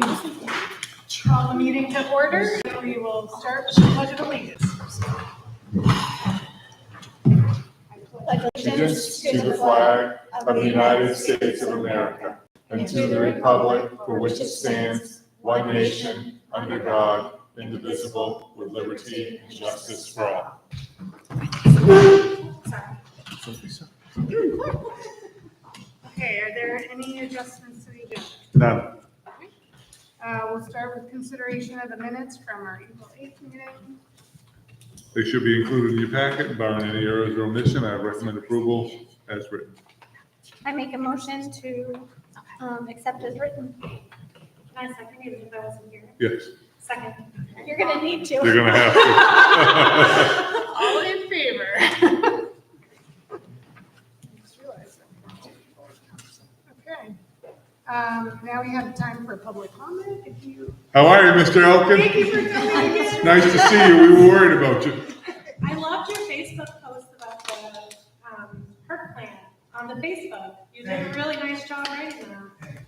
Call the meeting to order. We will start with the Pledge of Allegiance. Allegiance to the flag of the United States of America and to the republic for which it stands, one nation, under God, indivisible, with liberty and justice for all. Okay, are there any adjustments to the agenda? None. We'll start with consideration of the minutes from our April 8th meeting. They should be included in your packet, barring any errors or omission. I recommend approval as written. I make a motion to accept as written. Can I second even if I wasn't here? Yes, Second. You're gonna need to. you're gonna have to. All in favor? Just realized that. Okay. Now we have time for public comment. If you. How are you, Mr. Elkin? Thank you for coming again. Nice to see you. We were worried about you. I loved your Facebook post about the HERP plan on the Facebook. You did a really nice job writing that.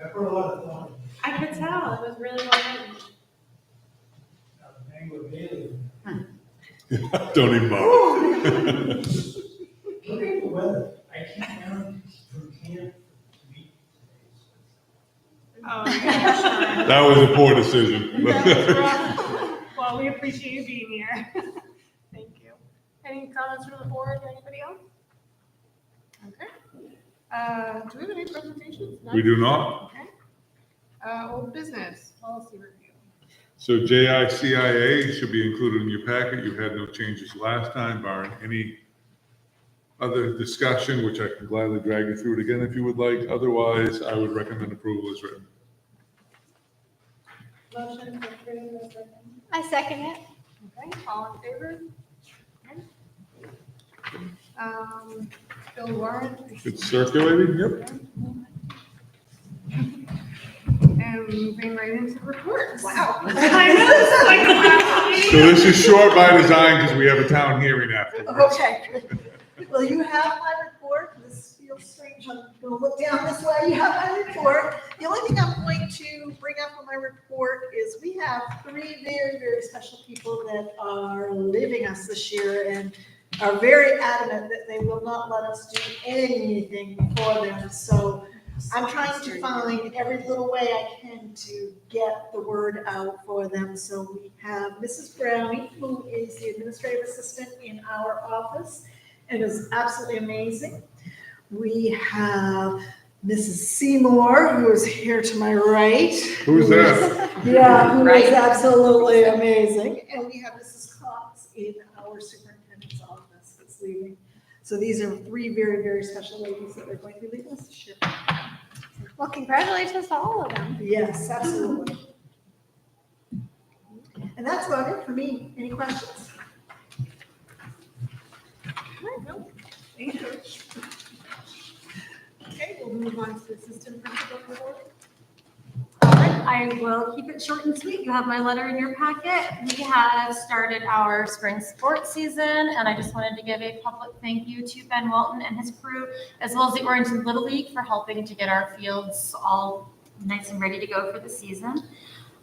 I put a lot of thought I could tell, it was really well written. Anglo Bailey. Don't even bother. Look at the weather. I came down from camp to meet today. Oh, gosh. That was a poor decision. Well, we appreciate you being here. Thank you. Any comments from the board or anybody else? Okay. Do we have any presentations? We do not. Okay. Old business, policy review. So JICIA should be included in your packet. You had no changes last time, barring any other discussion, which I can gladly drag you through it again if you would like. Otherwise, I would recommend approval as written. Motion to approve as written. I second it. Okay, all in favor? Okay. Bill warrant. It's circulating, yep. And moving right into reports. Wow. I know, this is like the last meeting. So this is short by design because we have a town hearing afterwards. Okay. Well, you have my report. This feels strange. I'm going to look down this way. You have my report. The only thing I'm going to bring up on my report is we have three very, very special people that are leaving us this year and are very adamant that they will not let us do anything for them. So I'm trying to find every little way I can to get the word out for them. So we have Mrs. Browning, who is the administrative assistant in our office and is absolutely amazing. We have Mrs. Seymour, who is here to my right. Who's that? Yeah, who is absolutely amazing. And we have Mrs. Cox in our superintendent's office that's leaving. So these are three very, very special ladies that are going to be leaving us this year. Well, congratulations to all of them. Yes, absolutely. And that's about it for me. Any questions? Thank you. Okay, we'll move on to assistant principal report. I will keep it short and sweet. You have my letter in your packet. We have started our spring sports season, and I just wanted to give a public thank you to Ben Walton and his crew, as well as the Orrington Little League, for helping to get our fields all nice and ready to go for the season.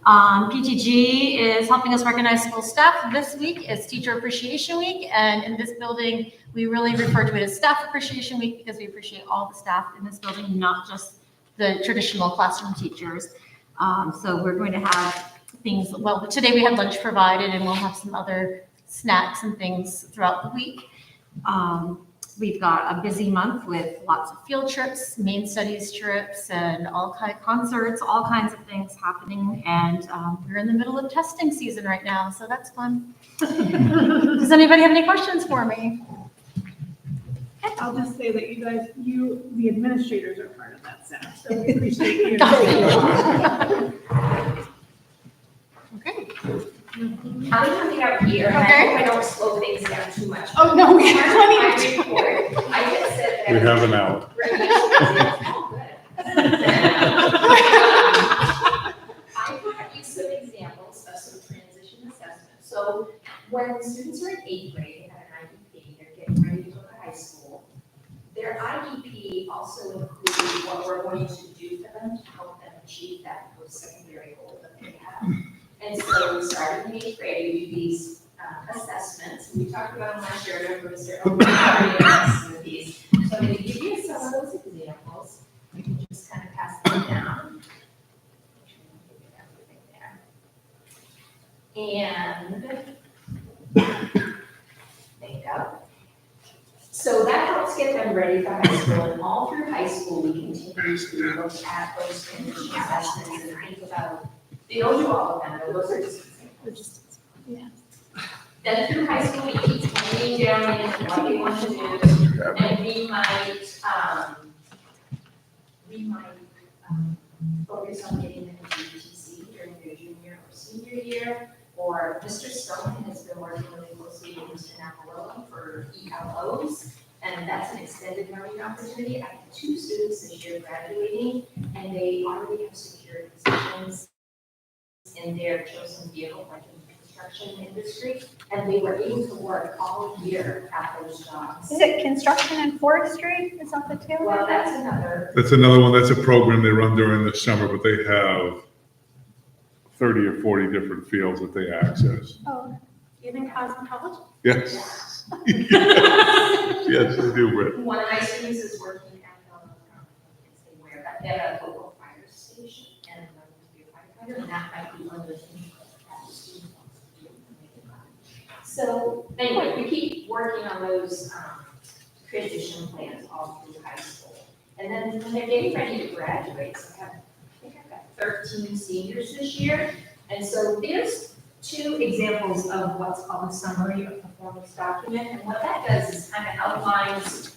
PTG is helping us recognize school staff. This week is Teacher Appreciation Week, and in this building, we really refer to it as Staff Appreciation Week because we appreciate all the staff in this building, not just the traditional classroom teachers. So we're going to have things, well, today we had lunch provided and we'll have some other snacks and things throughout the week. We've got a busy month with lots of field trips, main studies trips, and all kind of concerts, all kinds of things happening. And we're in the middle of testing season right now, so that's fun. Does anybody have any questions for me? I'll just say that you guys, the administrators are part of that staff, so we appreciate you. Okay. I'm coming out here, and I hope I don't slow things down too much. Oh, no, we have plenty My of report, I just said that. We have an hour. I brought you some examples of some transition assessments. So when students are in 8th grade, they have an IEP, they're getting ready to go to high school. Their IEP also includes what we're going to do for them to help them achieve that post-secondary goal that they have. And so starting in 8th grade, we do these assessments. We talked about them last year, remember, Mr. Owen, these. So I'm going to give you some of those examples. You can just kind of pass them down. Make sure you get everything there. And there you go. So that helps get them ready for high school, and all through high school, we continue to look at those transition assessments and think about, they don't do all of them, but those are just examples. Then through high school, we keep pointing down into what they want to do, and we might focus on getting them into UTC during their junior or senior year, or Mr. Stone has been working really closely with Mr. Napolillo for ELOs, and that's an extended learning opportunity. I have 2 students this year graduating, and they already have secured positions in their chosen field, like in the construction industry, and they were able to work all year at those jobs. Is it construction and forestry? Is that the two? Well, that's another. That's another one. That's a program they run during the summer, but they have 30 or 40 different fields that they access. Oh, Even cosmetology? Yes. Yes, they do, Britt. One of my students is working at a local fire station and learning to be a firefighter, and that might be one of the things that the student wants to do when they get back. So anyway, we keep working on those transition plans all through high school. And then when they're getting ready to graduate, so I think I've got 13 seniors this year. And so there's 2 examples of what's called a summary of performance document. And what that does is kind of outlines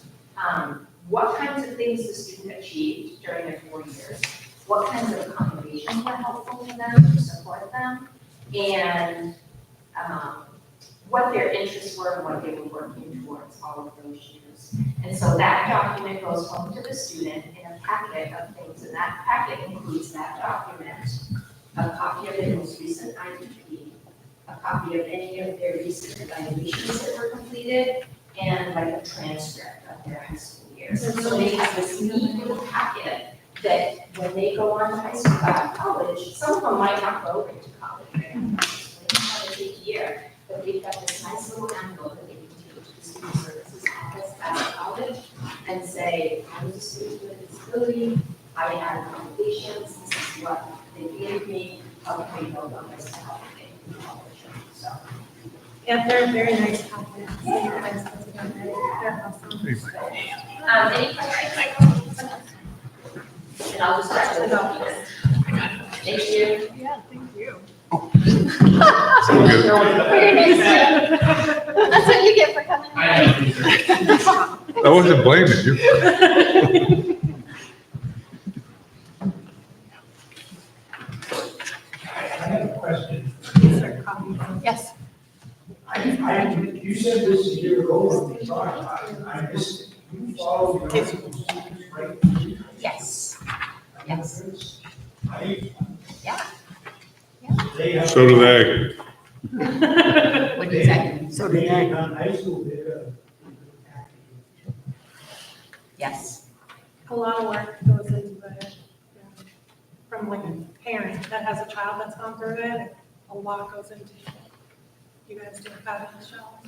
what kinds of things the student achieved during their 4 years, what kinds of accommodations were helpful to them to support them, and what their interests were and what they were working towards all of those years. And so that document goes home to the student in a packet of things, and that packet includes that document, a copy of their most recent IEP, a copy of any of their recent evaluations that were completed, and like a transcript of their high school years. And so they have this neat little packet that when they go on to high school, college, some of them might not go into college, right? They have to take a year, but they've got this nice little envelope that they can take to the student services office at college and say, I was a student with a disability, I had accommodations, this is what they gave me, how can we build on this to help me get into college? So. Yeah, they're very nice compliments. They're awesome. Any questions? And I'll just start with the document. Thank you. Yeah, thank you. So good. very nice. That's what you get for coming. I wasn't blaming you. I have a question. Yes. You said this a year ago on the chart. I missed it. You follow your high school students right? Yes. Yes. Yeah. They have. So do they. What did you say? So do they. On high school, they're. Yes. A lot of work goes into it. From like a parent that has a child that's gone through it, a lot goes into it. You guys do a fabulous job.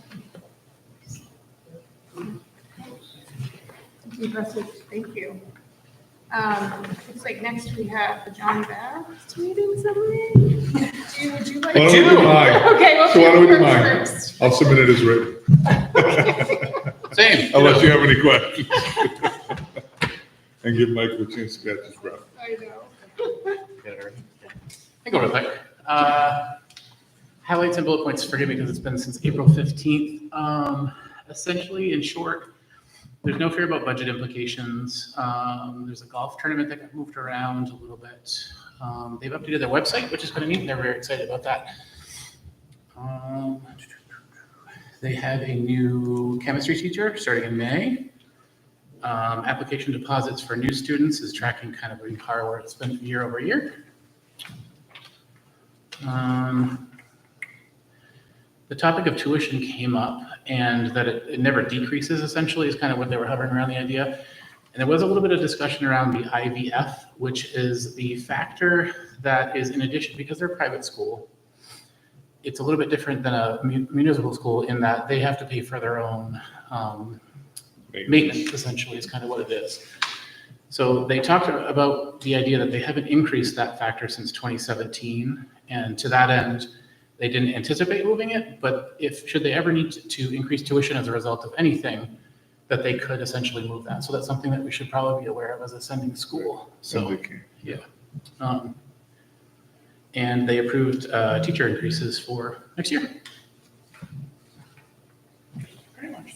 Impressive, thank you. Looks like next we have the John Bass meeting summary. Would you like? Why don't we do mine? Okay, well. So why don't we do mine? I'll submit it as written. Same. Unless you have any questions. And give Michael a chance to catch his breath. I know. I go real quick. Highlights and bullet points, forgive me because it's been since April 15th. Essentially, in short, there's no fear about budget implications. There's a golf tournament that got moved around a little bit. They've updated their website, which is kind of neat. They're very excited about that. They have a new chemistry teacher starting in May. Application deposits for new students is tracking kind of in par where it's been year over year. The topic of tuition came up, and that it never decreases essentially is kind of what they were hovering around the idea. And there was a little bit of discussion around the IVF, which is the factor that is in addition, because they're a private school, it's a little bit different than a municipal school in that they have to pay for their own maintenance, essentially, is kind of what it is. So they talked about the idea that they haven't increased that factor since 2017. And to that end, they didn't anticipate moving it, but should they ever need to increase tuition as a result of anything, that they could essentially move that. So that's something that we should probably be aware of as a sending school. So, yeah. And they approved teacher increases for next year. Very much.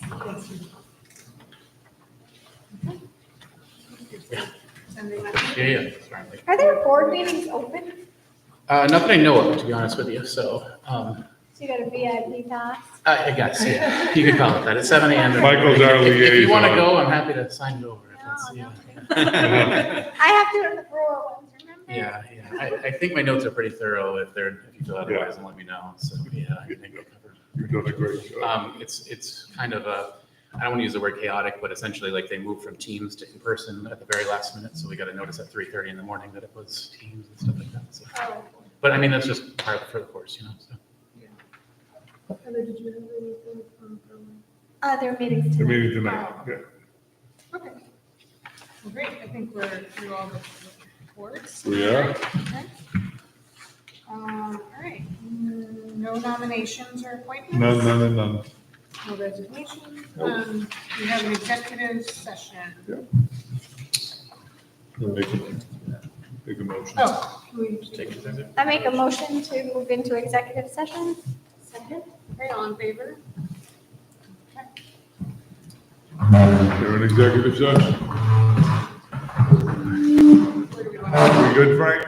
Yeah. Sorry. Are there board meetings open? Not that I know of, to be honest with you. So, So you got a VIP pass? I guess, yeah, you could call it that. It's 7 a.m. Michael's our If you want to liaison. go, I'm happy to sign it over. If that's, No, yeah. I have to do the Brewer ones, remember? Yeah. I think my notes are pretty thorough. If you feel otherwise, then let me know. So, yeah, I think I'll cover. You're doing a great job. It's kind of I don't want to use the word chaotic, but essentially like they moved from Teams to in person at the very last minute. So we got a notice at 3:30 in the morning that it was Teams and stuff like that. So, Oh. but I mean, that's just part for the course, you know, so. Heather, did you have anything from? Their meetings The tonight. meeting tonight, yeah. Okay. Well, great. I think we're through all the reports. We are. Okay. All right. No nominations or appointments? None. No resignations. We have an executive session. Make a motion. Oh, can we Take it there. I make a motion to move into executive session. second? Okay, all in favor? You're in executive session. Where do we want to? We good, Frank?